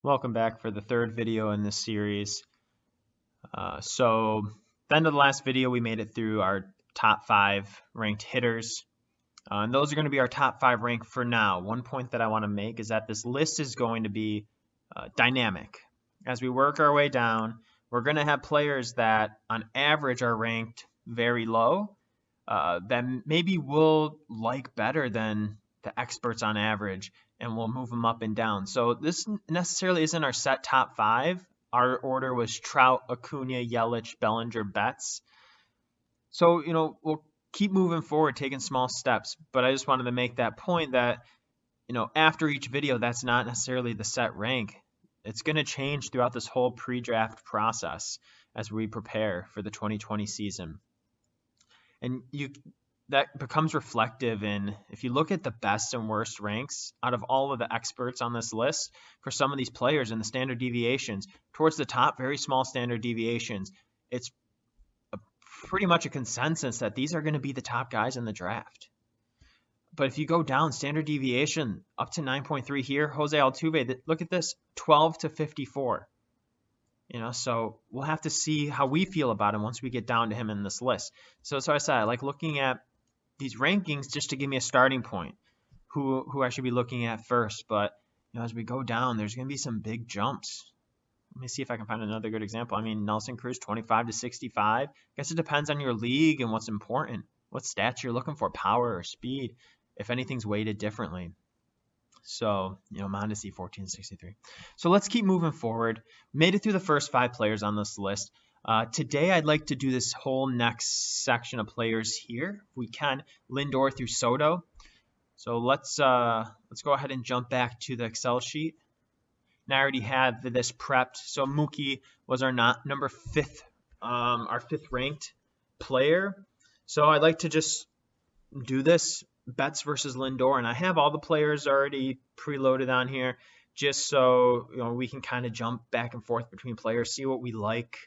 Welcome back for the third video in this series. So, at the end of the last video, we made it through our top 5 ranked hitters. And those are going to be our top 5 rank for now. One point that I want to make is that this list is going to be dynamic. As we work our way down, we're going to have players that on average are ranked very low that maybe we'll like better than the experts on average, and we'll move them up and down. So this necessarily isn't our set top 5. Our order was Trout, Acuna, Yelich, Bellinger, Betts. So, we'll keep moving forward, taking small steps. But I just wanted to make that point that, after each video, that's not necessarily the set rank. It's going to change throughout this whole pre-draft process as we prepare for the 2020 season. And that becomes reflective in, if you look at the best and worst ranks out of all of the experts on this list for some of these players and the standard deviations, towards the top, very small standard deviations, it's pretty much a consensus that these are going to be the top guys in the draft. But if you go down standard deviation up to 9.3 here, Jose Altuve, look at this, 12 to 54. So we'll have to see how we feel about him once we get down to him in this list. So I said, I like looking at these rankings just to give me a starting point, who I should be looking at first. But as we go down, there's going to be some big jumps. Let me see if I can find another good example. Nelson Cruz, 25 to 65. I guess it depends on your league and what's important, what stats you're looking for, power or speed, if anything's weighted differently. So, Mondesi, 14 to 63. So let's keep moving forward. Made it through the first 5 players on this list. Today, I'd like to do this whole next section of players here. If we can, Lindor through Soto. So let's go ahead and jump back to the Excel sheet. And I already had this prepped. So Mookie was our number 5th, our 5th ranked player. So I'd like to just do this, Betts versus Lindor, and I have all the players already preloaded on here, just so we can kind of jump back and forth between players, see what we like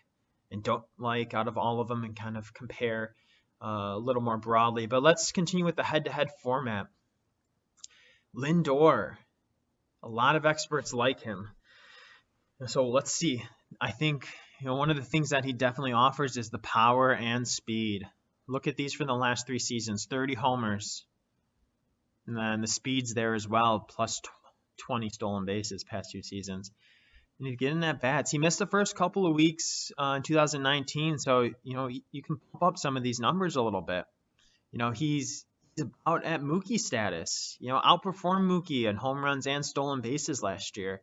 and don't like out of all of them, and kind of compare a little more broadly. But let's continue with the head-to-head format. Lindor, a lot of experts like him. So let's see. I think one of the things that he definitely offers is the power and speed. Look at these from the last 3 seasons, 30 homers. And then the speed's there as well, plus 20 stolen bases past 2 seasons. And he's getting at bats. He missed the first couple of weeks in 2019, so you can pump up some of these numbers a little bit. He's about at Mookie status. Outperformed Mookie in home runs and stolen bases last year.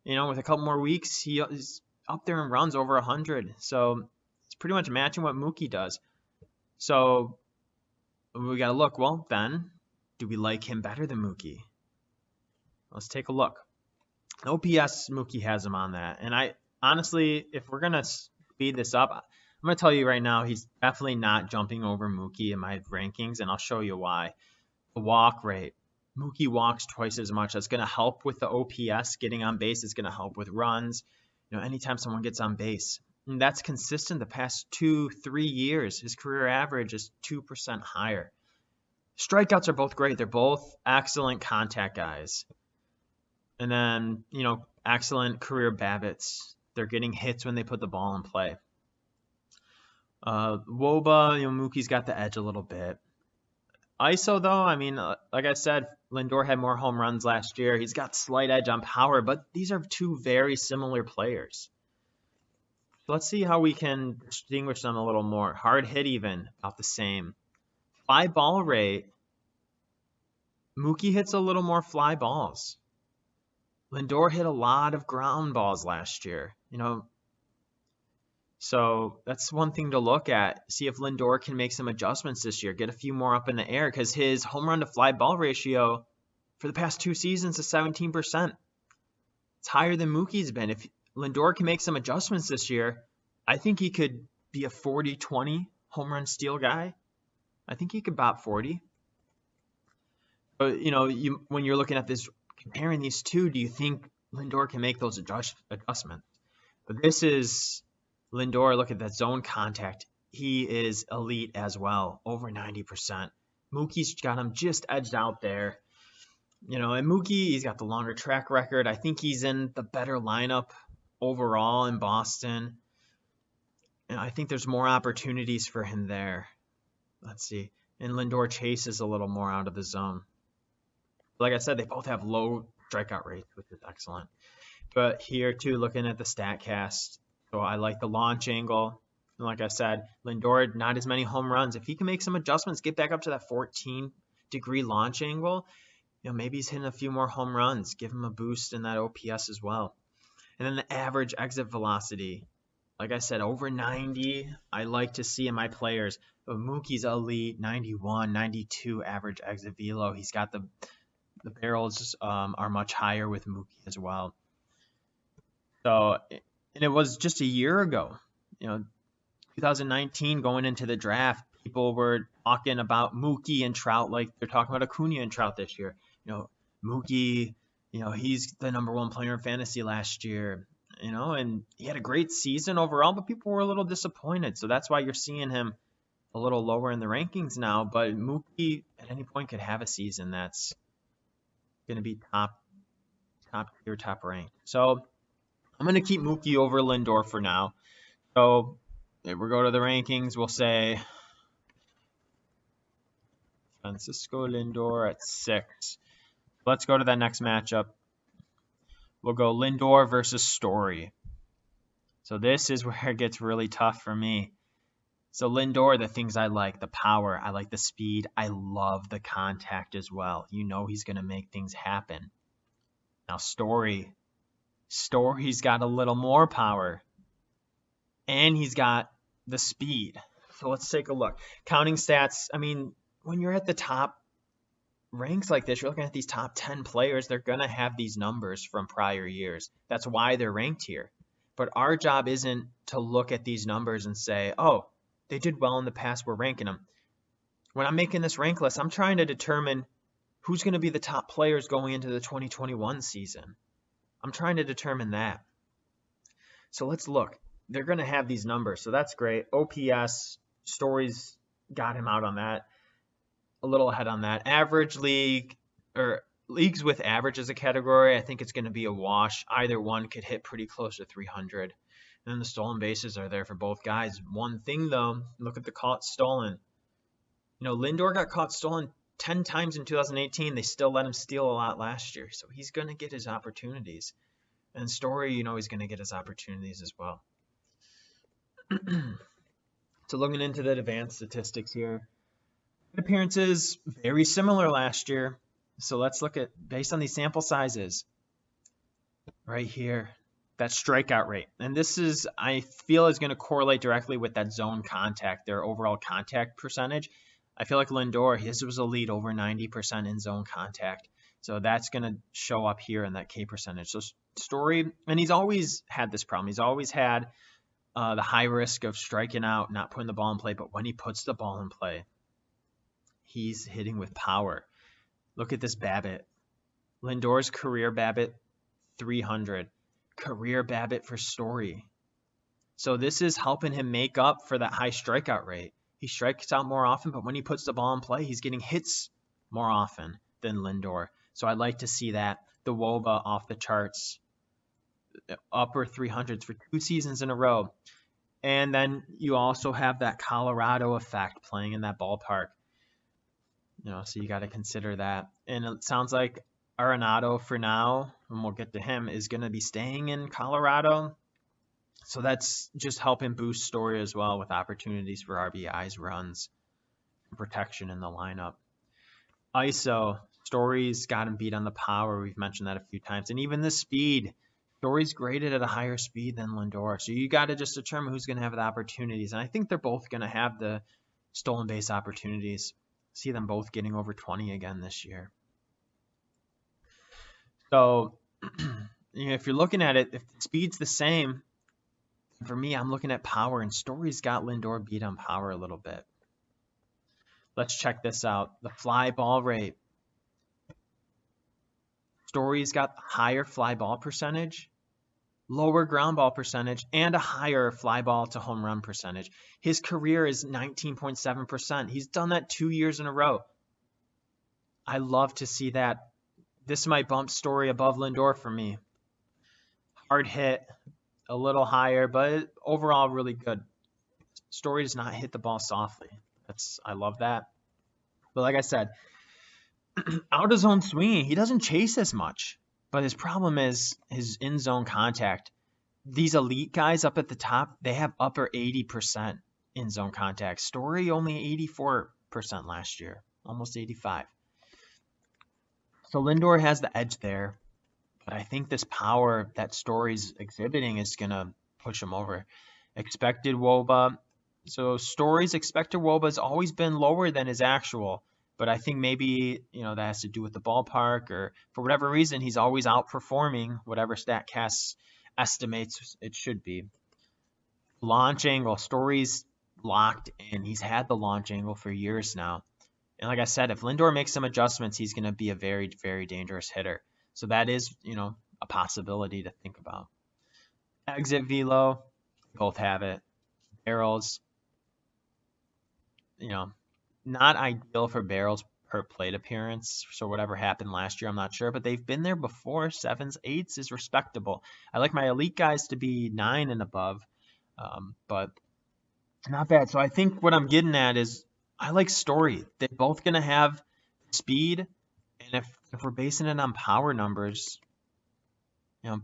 With a couple more weeks, he's up there in runs over 100. So it's pretty much matching what Mookie does. So we got to look. Well, then, do we like him better than Mookie? Let's take a look. OPS, Mookie has him on that. And I honestly, if we're going to speed this up, I'm going to tell you right now, he's definitely not jumping over Mookie in my rankings, and I'll show you why. The walk rate. Mookie walks twice as much. That's going to help with the OPS. Getting on base is going to help with runs. Anytime someone gets on base. And that's consistent the past 2-3 years. His career average is 2% higher. Strikeouts are both great. They're both excellent contact guys. And then, excellent career BABIPs. They're getting hits when they put the ball in play. WOBA, Mookie's got the edge a little bit. ISO, though, like I said, Lindor had more home runs last year. He's got slight edge on power, but these are 2 very similar players. Let's see how we can distinguish them a little more. Hard hit even, about the same. Fly ball rate, Mookie hits a little more fly balls. Lindor hit a lot of ground balls last year, So that's one thing to look at. See if Lindor can make some adjustments this year, get a few more up in the air, because his home run to fly ball ratio for the past 2 seasons is 17%. It's higher than Mookie's been. If Lindor can make some adjustments this year, I think he could be a 40-20 home run steal guy. I think he could bat 40. But, when you're looking at this, comparing these 2, do you think Lindor can make those adjustments? But this is Lindor. Look at that zone contact. He is elite as well, over 90%. Mookie's got him just edged out there. And Mookie, he's got the longer track record. I think he's in the better lineup overall in Boston. And I think there's more opportunities for him there. Let's see. And Lindor chases a little more out of the zone. Like I said, they both have low strikeout rates, which is excellent. But here, too, looking at the StatCast, so I like the launch angle. And like I said, Lindor, not as many home runs. If he can make some adjustments, get back up to that 14-degree launch angle, maybe he's hitting a few more home runs. Give him a boost in that OPS as well. And then the average exit velocity. Like I said, over 90, I like to see in my players. Mookie's elite, 91, 92 average exit velo. He's got the barrels are much higher with Mookie as well. So, and it was just a year ago, 2019 going into the draft, people were talking about Mookie and Trout like they're talking about Acuna and Trout this year. Mookie, he's the #1 player in fantasy last year, and he had a great season overall, but people were a little disappointed. So that's why you're seeing him a little lower in the rankings now. But Mookie at any point could have a season that's going to be top tier, top ranked. So I'm going to keep Mookie over Lindor for now. So if we go to the rankings, we'll say Francisco Lindor at 6. Let's go to that next matchup. We'll go Lindor versus Story. So this is where it gets really tough for me. So Lindor, the things I like, the power, I like the speed, I love the contact as well. He's going to make things happen. Now Story's got a little more power, and he's got the speed. So let's take a look. Counting stats, when you're at the top ranks like this, you're looking at these top 10 players, they're going to have these numbers from prior years. That's why they're ranked here. But our job isn't to look at these numbers and say, oh, they did well in the past, we're ranking them. When I'm making this rank list, I'm trying to determine who's going to be the top players going into the 2021 season. I'm trying to determine that. So let's look. They're going to have these numbers, so that's great. OPS, Story's got him out on that. A little ahead on that. Average league, or leagues with average as a category, I think it's going to be a wash. Either one could hit pretty close to 300. And then the stolen bases are there for both guys. One thing, though, look at the caught stolen. Lindor got caught stolen 10 times in 2018. They still let him steal a lot last year. So he's going to get his opportunities. And Story, he's going to get his opportunities as well. So looking into the advanced statistics here. Appearances, very similar last year. So let's look at, based on these sample sizes, right here, that strikeout rate. And this is, I feel, is going to correlate directly with that zone contact, their overall contact percentage. I feel like Lindor, his was elite, over 90% in zone contact. So that's going to show up here in that K percentage. So Story, and he's always had this problem. He's always had the high risk of striking out, not putting the ball in play. But when he puts the ball in play, he's hitting with power. Look at this BABIP. Lindor's career BABIP, 300. Career BABIP for Story. So this is helping him make up for that high strikeout rate. He strikes out more often, but when he puts the ball in play, he's getting hits more often than Lindor. So I'd like to see that. The WOBA off the charts, upper 300s for 2 seasons in a row. And then you also have that Colorado effect playing in that ballpark. So you got to consider that. And it sounds like Arenado for now, and we'll get to him, is going to be staying in Colorado. So that's just helping boost Story as well with opportunities for RBIs, runs, and protection in the lineup. ISO, Story's got him beat on the power. We've mentioned that a few times. And even the speed, Story's graded at a higher speed than Lindor. So you got to just determine who's going to have the opportunities. And I think they're both going to have the stolen base opportunities. See them both getting over 20 again this year. So, if you're looking at it, if the speed's the same, for me, I'm looking at power, and Story's got Lindor beat on power a little bit. Let's check this out. The fly ball rate. Story's got higher fly ball percentage, lower ground ball percentage, and a higher fly ball to home run percentage. His career is 19.7%. He's done that 2 years in a row. I love to see that This might bump Story above Lindor for me. Hard hit, a little higher, but overall really good. Story does not hit the ball softly. I love that. But like I said, out of zone swinging, he doesn't chase as much. But his problem is his in zone contact. These elite guys up at the top, they have upper 80% in zone contact. Story only 84% last year, almost 85. So Lindor has the edge there. But I think this power that Story's exhibiting is going to push him over. Expected WOBA. So Story's expected WOBA has always been lower than his actual. But I think maybe, that has to do with the ballpark, or for whatever reason, he's always outperforming whatever StatCast estimates it should be. Launch angle. Story's locked in. He's had the launch angle for years now. And like I said, if Lindor makes some adjustments, he's going to be a very, very dangerous hitter. So that is, a possibility to think about. Exit velo, both have it. Barrels, not ideal for barrels per plate appearance. So whatever happened last year, I'm not sure, but they've been there before. 7s, 8s is respectable. I like my elite guys to be 9 and above, but not bad. So I think what I'm getting at is I like Story. They're both going to have speed, and if we're basing it on power numbers,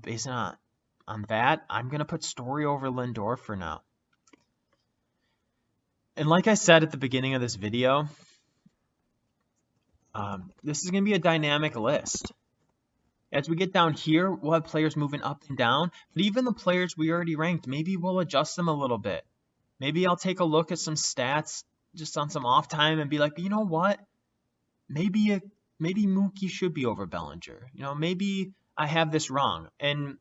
basing it on that, I'm going to put Story over Lindor for now. And like I said at the beginning of this video, this is going to be a dynamic list. As we get down here, we'll have players moving up and down. But even the players we already ranked, maybe we'll adjust them a little bit. Maybe I'll take a look at some stats just on some off time and be like, you know what? Maybe Mookie should be over Bellinger. Maybe I have this wrong. And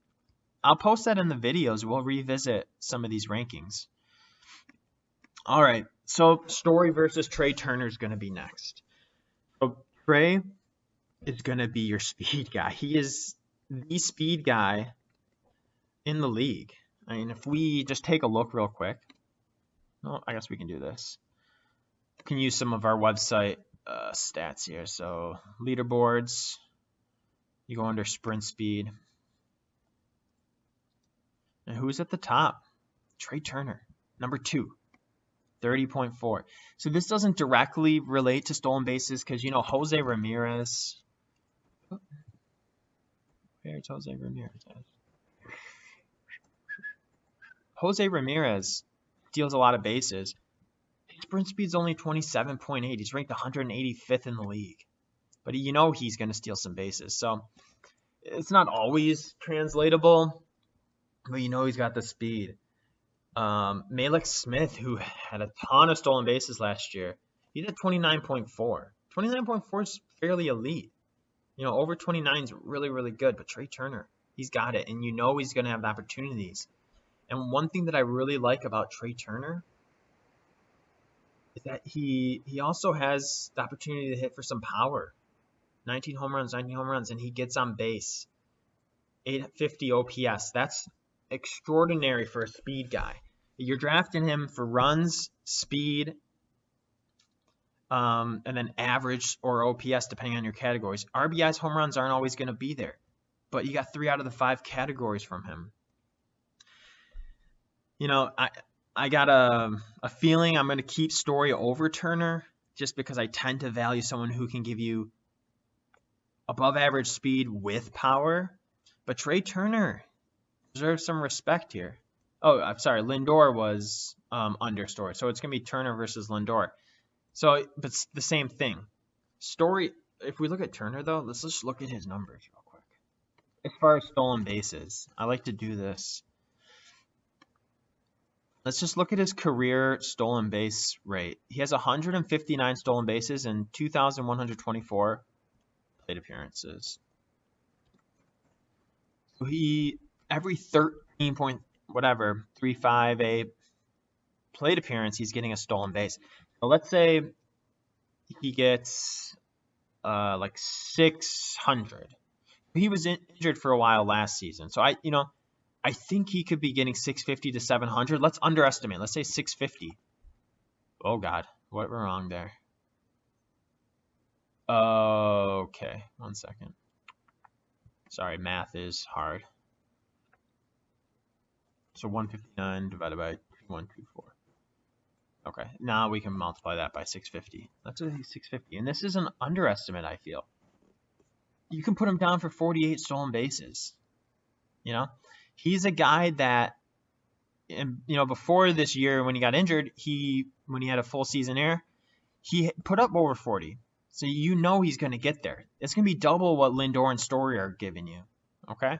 I'll post that in the videos. We'll revisit some of these rankings. All right, so Story versus Trey Turner is going to be next. So Trey is going to be your speed guy. He is the speed guy in the league. I mean, if we just take a look real quick. I guess we can do this. We can use some of our website stats here. So leaderboards, you go under sprint speed. And who's at the top? Trey Turner, number 2. 30.4. So this doesn't directly relate to stolen bases because, Jose Ramirez. Where's Jose Ramirez? Jose Ramirez steals a lot of bases. His sprint speed's only 27.8. He's ranked 185th in the league. But he's going to steal some bases. So it's not always translatable, but he's got the speed. Malek Smith, who had a ton of stolen bases last year, he's at 29.4. 29.4 is fairly elite. Over 29 is really, really good. But Trey Turner, he's got it. And he's going to have the opportunities. And one thing that I really like about Trey Turner is that he also has the opportunity to hit for some power. 19 home runs, and he gets on base. 850 OPS. That's extraordinary for a speed guy. You're drafting him for runs, speed, and then average or OPS depending on your categories. RBIs, home runs aren't always going to be there, but you got 3 out of the 5 categories from him. I got a feeling I'm going to keep Story over Turner just because I tend to value someone who can give you above average speed with power. But Trey Turner deserves some respect here. Oh, I'm sorry. Lindor was under Story. So it's going to be Turner versus Lindor. So, but it's the same thing. Story, if we look at Turner, though, let's just look at his numbers real quick. As far as stolen bases, I like to do this. Let's just look at his career stolen base rate. He has 159 stolen bases and 2,124 plate appearances. So every 13.35 plate appearance, he's getting a stolen base. So let's say he gets like 600. He was injured for a while last season. So I think he could be getting 650 to 700. Let's underestimate. Let's say 650. Oh, God. What wrong there? Okay. 1 second. Sorry, math is hard. So 159 divided by 2124. Okay, now we can multiply that by 650. Let's do 650. And this is an underestimate, I feel. You can put him down for 48 stolen bases. You know, he's a guy that, before this year when he got injured, when he had a full season here, he put up over 40. So he's going to get there. It's going to be double what Lindor and Story are giving you. Okay?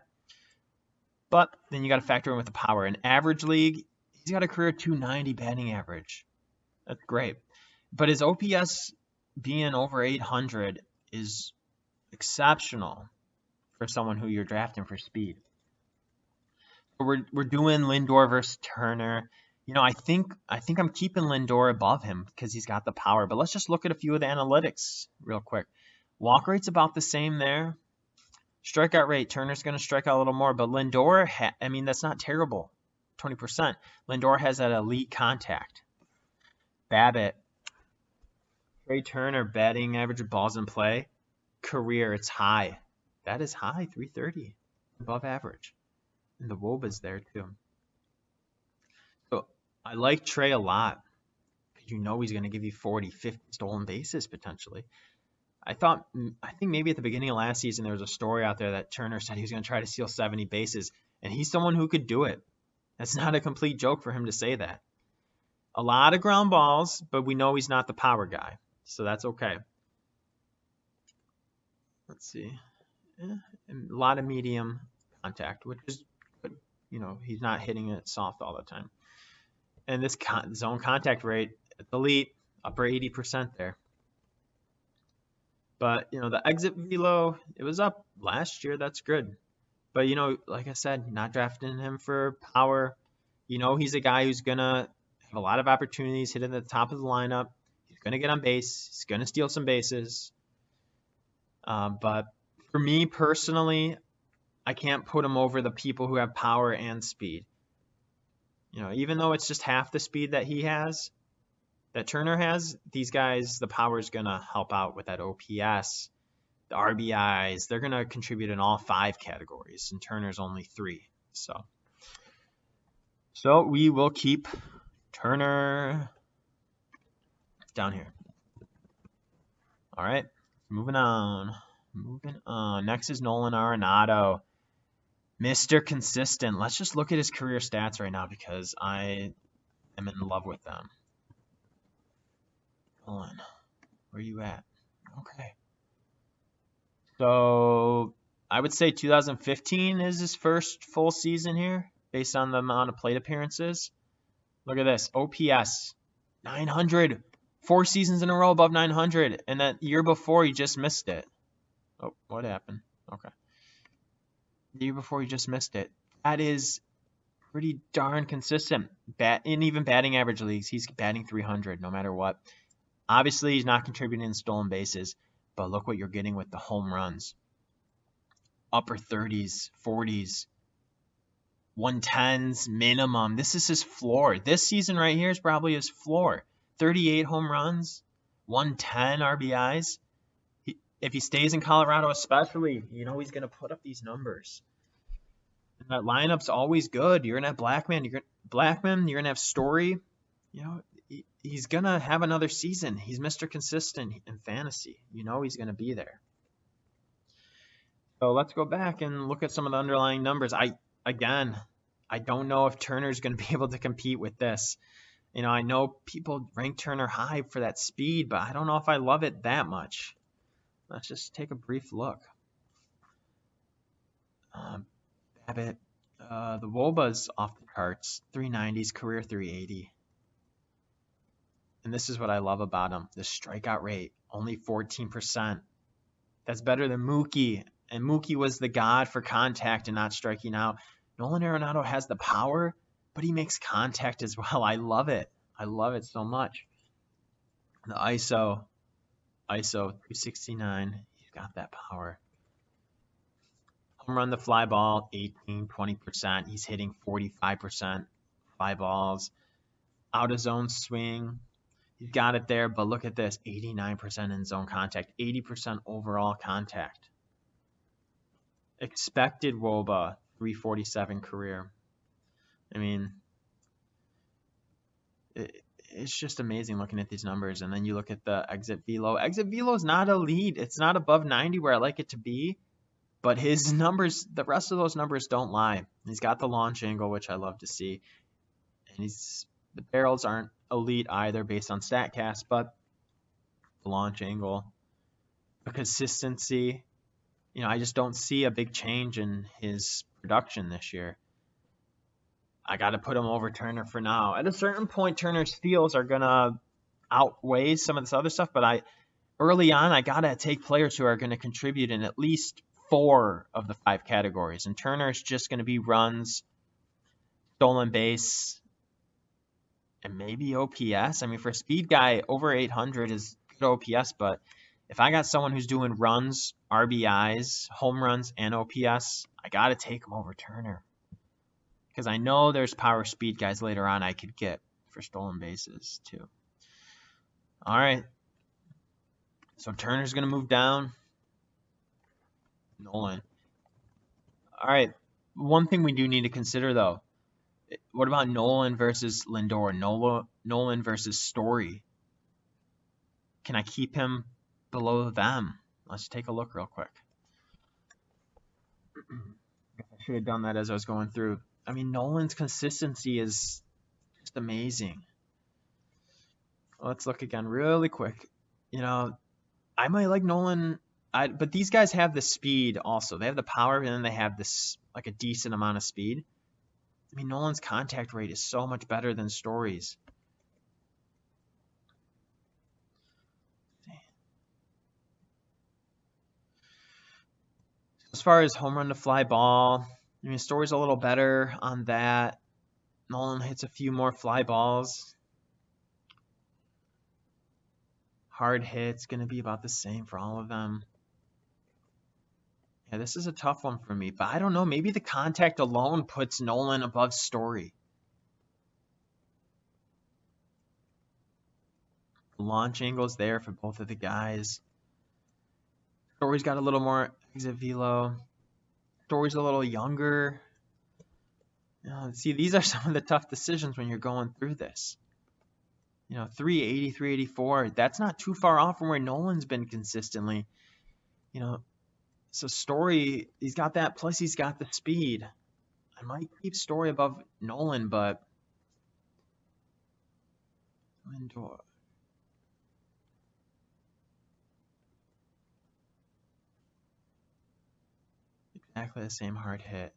But then you got to factor in with the power. In average league, he's got a career 290 batting average. That's great. But his OPS being over 800 is exceptional for someone who you're drafting for speed. We're doing Lindor versus Turner. I think I'm keeping Lindor above him because he's got the power. But let's just look at a few of the analytics real quick. Walk rate's about the same there. Strikeout rate, Turner's going to strike out a little more, but Lindor, that's not terrible, 20%. Lindor has that elite contact. BABIP, Trey Turner, batting average of balls in play, career, it's high. That is high, 330, above average. And the WOBA's there too. So I like Trey a lot because he's going to give you 40, 50 stolen bases potentially. I think maybe at the beginning of last season there was a story out there that Turner said he was going to try to steal 70 bases, and he's someone who could do it. That's not a complete joke for him to say that. A lot of ground balls, but we know he's not the power guy, so that's okay. Let's see. A lot of medium contact, which is good. He's not hitting it soft all the time. And this zone contact rate, elite, upper 80% there. But, the exit velo, it was up last year. That's good. But, like I said, not drafting him for power. He's a guy who's going to have a lot of opportunities hitting at the top of the lineup. He's going to get on base. He's going to steal some bases. But for me personally, I can't put him over the people who have power and speed. Even though it's just half the speed that he has, that Turner has, these guys, the power is going to help out with that OPS, the RBIs. They're going to contribute in all 5 categories, and Turner's only 3. So we will keep Turner down here. All right, moving on. Next is Nolan Arenado. Mr. Consistent. Let's just look at his career stats right now because I am in love with them. Nolan, where are you at? Okay. So I would say 2015 is his first full season here based on the amount of plate appearances. Look at this. OPS, 900. 4 seasons in a row above 900. And that year before, he just missed it. Oh, what happened? Okay. The year before, he just missed it. That is pretty darn consistent. In even batting average leagues, he's batting 300 no matter what. Obviously, he's not contributing in stolen bases, but look what you're getting with the home runs. Upper 30s, 40s, 110s minimum. This is his floor. This season right here is probably his floor. 38 home runs, 110 RBIs. If he stays in Colorado especially, he's going to put up these numbers. And that lineup's always good. You're going to have Blackman. You're going to have Story. He's going to have another season. He's Mr. Consistent in fantasy. He's going to be there. So let's go back and look at some of the underlying numbers. I don't know if Turner's going to be able to compete with this. I know people rank Turner high for that speed, but I don't know if I love it that much. Let's just take a brief look. BABIP, the WOBA's off the charts. 390s, career 380. And this is what I love about him. The strikeout rate, only 14%. That's better than Mookie. And Mookie was the god for contact and not striking out. Nolan Arenado has the power, but he makes contact as well. I love it. I love it so much. The ISO 369. He's got that power. Home run the fly ball, 18, 20%. He's hitting 45% fly balls. Out of zone swing. He's got it there, but look at this. 89% in zone contact. 80% overall contact. Expected WOBA, 347 career. I mean, it's just amazing looking at these numbers. And then you look at the exit velo. Exit velo is not elite. It's not above 90 where I like it to be. But his numbers, the rest of those numbers don't lie. He's got the launch angle, which I love to see. And the barrels aren't elite either based on StatCast, but the launch angle, the consistency, I just don't see a big change in his production this year. I got to put him over Turner for now. At a certain point, Turner's steals are going to outweigh some of this other stuff, but early on, I got to take players who are going to contribute in at least 4 of the 5 categories. And Turner's just going to be runs, stolen base, and maybe OPS. I mean, for a speed guy, over 800 is good OPS, but if I got someone who's doing runs, RBIs, home runs, and OPS, I got to take him over Turner. Because I know there's power speed guys later on I could get for stolen bases too. All right. So Turner's going to move down. Nolan. All right. One thing we do need to consider, though. What about Nolan versus Lindor? Nolan versus Story. Can I keep him below them? Let's take a look real quick. I should have done that as I was going through. I mean, Nolan's consistency is just amazing. Let's look again really quick. I might like Nolan, but these guys have the speed also. They have the power, and then they have this like a decent amount of speed. I mean, Nolan's contact rate is so much better than Story's. As far as home run to fly ball, I mean, Story's a little better on that. Nolan hits a few more fly balls. Hard hits, going to be about the same for all of them. Yeah, this is a tough one for me, but I don't know. Maybe the contact alone puts Nolan above Story. The launch angle's there for both of the guys. Story's got a little more exit velo. Story's a little younger. See, these are some of the tough decisions when you're going through this. 380, 384, that's not too far off from where Nolan's been consistently. So Story, he's got that, plus he's got the speed. I might keep Story above Nolan, but Lindor. Exactly the same hard hit.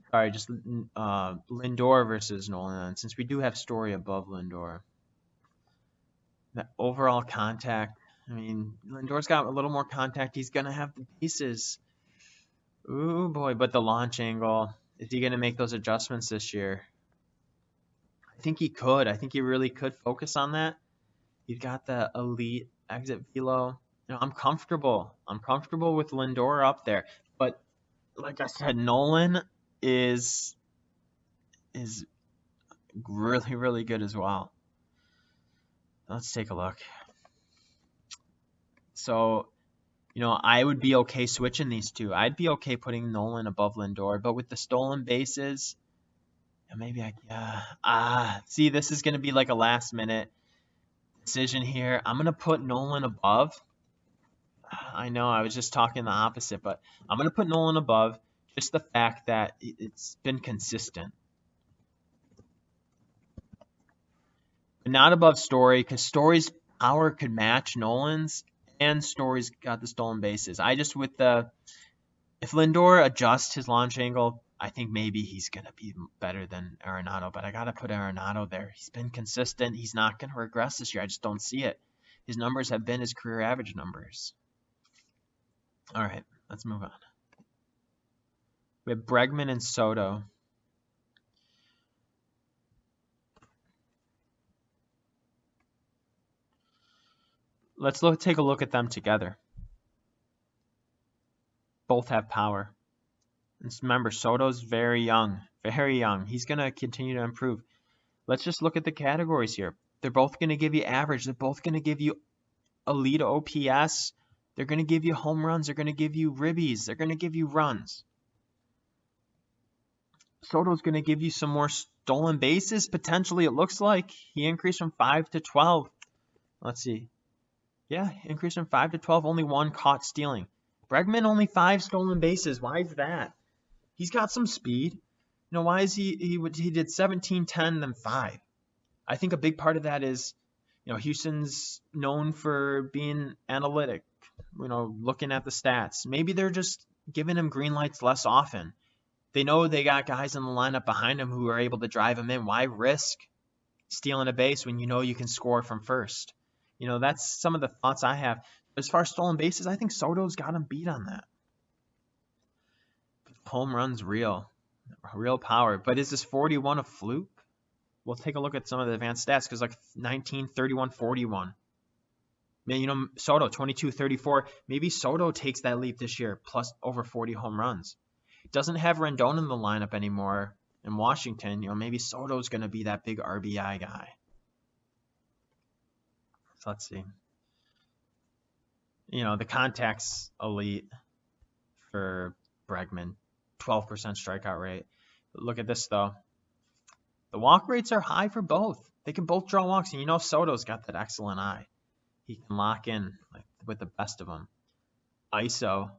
Sorry, just Lindor versus Nolan, since we do have Story above Lindor. The overall contact, I mean, Lindor's got a little more contact. He's going to have the pieces. Ooh, boy, but the launch angle, is he going to make those adjustments this year? I think he could. I think he really could focus on that. He's got the elite exit velo. I'm comfortable. I'm comfortable with Lindor up there. But like I said, Nolan is really, really good as well. Let's take a look. So, I would be okay switching these two. I'd be okay putting Nolan above Lindor, but with the stolen bases, maybe see, this is going to be like a last minute decision here. I'm going to put Nolan above. I know I was just talking the opposite, but I'm going to put Nolan above. Just the fact that it's been consistent. But not above Story, because Story's power could match Nolan's, and Story's got the stolen bases. If Lindor adjusts his launch angle, I think maybe he's going to be better than Arenado, but I got to put Arenado there. He's been consistent. He's not going to regress this year. I just don't see it. His numbers have been his career average numbers. All right, let's move on. We have Bregman and Soto. Let's take a look at them together. Both have power. And remember, Soto's very young, very young. He's going to continue to improve. Let's just look at the categories here. They're both going to give you average. They're both going to give you elite OPS. They're going to give you home runs. They're going to give you ribbies. They're going to give you runs. Soto's going to give you some more stolen bases, potentially, it looks like. He increased from 5 to 12. Let's see. Yeah, increased from 5 to 12, only 1 caught stealing. Bregman, only 5 stolen bases. Why is that? He's got some speed. Why is he did 17, 10, then 5? I think a big part of that is, Houston's known for being analytic, looking at the stats. Maybe they're just giving him green lights less often. They know they got guys in the lineup behind him who are able to drive him in. Why risk stealing a base when you can score from first? That's some of the thoughts I have. As far as stolen bases, I think Soto's got him beat on that. Home runs, real power. But is this 41 a fluke? We'll take a look at some of the advanced stats, because 19, 31, 41. Man, Soto, 22, 34. Maybe Soto takes that leap this year, plus over 40 home runs. Doesn't have Rendon in the lineup anymore in Washington. Maybe Soto's going to be that big RBI guy. So let's see. The contact's elite for Bregman. 12% strikeout rate. But look at this, though. The walk rates are high for both. They can both draw walks. And Soto's got that excellent eye. He can lock in with the best of them. ISO.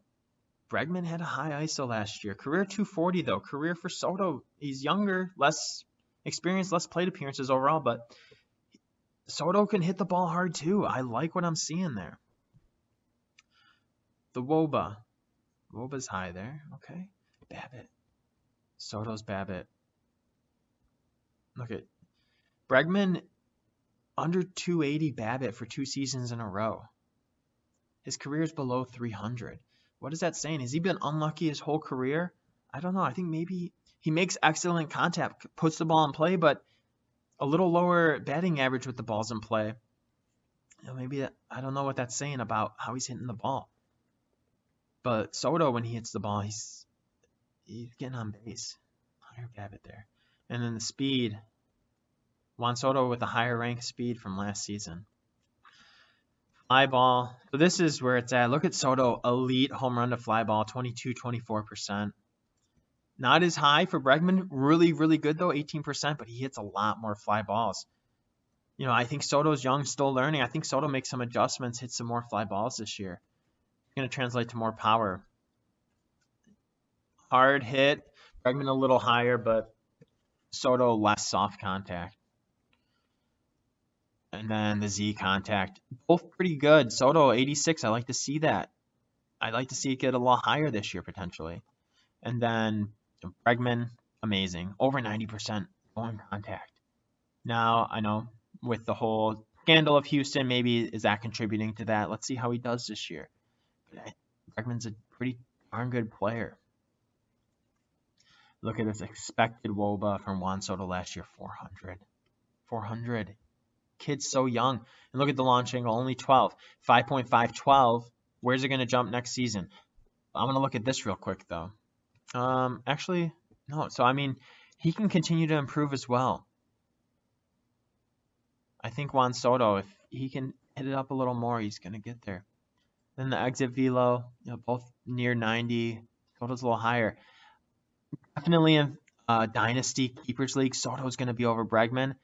Bregman had a high ISO last year. Career 240, though. Career for Soto. He's younger, less experienced, less plate appearances overall. But Soto can hit the ball hard, too. I like what I'm seeing there. The WOBA. WOBA's high there. Okay. BABIP. Soto's BABIP. Look at Bregman, under 280 BABIP for 2 seasons in a row. His career is below 300. What is that saying? Has he been unlucky his whole career? I don't know. I think maybe he makes excellent contact, puts the ball in play, but a little lower batting average with the balls in play. Maybe I don't know what that's saying about how he's hitting the ball. But Soto, when he hits the ball, he's getting on base. Higher BABIP there. And then the speed. Juan Soto with a higher rank speed from last season. Fly ball. So this is where it's at. Look at Soto. Elite home run to fly ball. 22, 24%. Not as high for Bregman. Really, really good, though. 18%. But he hits a lot more fly balls. I think Soto's young, still learning. I think Soto makes some adjustments, hits some more fly balls this year. It's going to translate to more power. Hard hit. Bregman a little higher, but Soto less soft contact. And then the Z contact. Both pretty good. Soto, 86. I like to see that. I'd like to see it get a lot higher this year, potentially. And then Bregman, amazing. Over 90% on contact. Now, I know with the whole scandal of Houston, maybe is that contributing to that? Let's see how he does this year. But Bregman's a pretty darn good player. Look at this expected WOBA from Juan Soto last year, 400. 400. Kid's so young. And look at the launch angle, only 12. 5.5, 12. Where's it going to jump next season? I'm going to look at this real quick, though. Actually, no. So, he can continue to improve as well. I think Juan Soto, if he can hit it up a little more, he's going to get there. Then the exit velo, both near 90. Soto's a little higher. Definitely in Dynasty Keepers League, Soto's going to be over Bregman.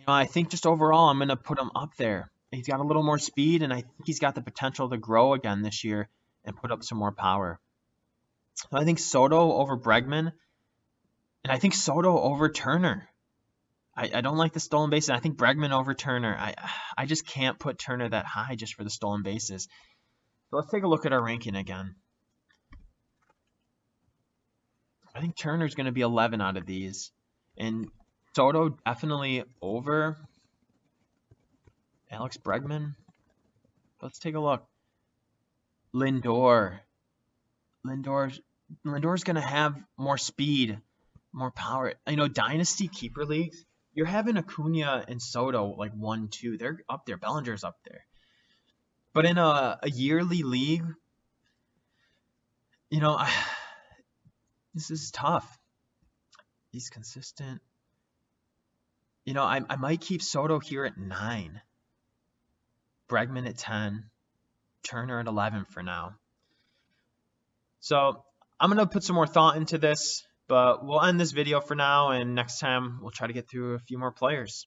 I think just overall, I'm going to put him up there. He's got a little more speed, and I think he's got the potential to grow again this year and put up some more power. So I think Soto over Bregman, and I think Soto over Turner. I don't like the stolen bases. I think Bregman over Turner. I just can't put Turner that high just for the stolen bases. So let's take a look at our ranking again. I think Turner's going to be 11 out of these. And Soto definitely over Alex Bregman. Let's take a look. Lindor. Lindor's going to have more speed, more power. Dynasty Keeper Leagues, you're having Acuna and Soto like 1-2. They're up there. Bellinger's up there. But in a yearly league, this is tough. He's consistent. I might keep Soto here at 9. Bregman at 10. Turner at 11 for now. So I'm going to put some more thought into this, but we'll end this video for now, and next time we'll try to get through a few more players.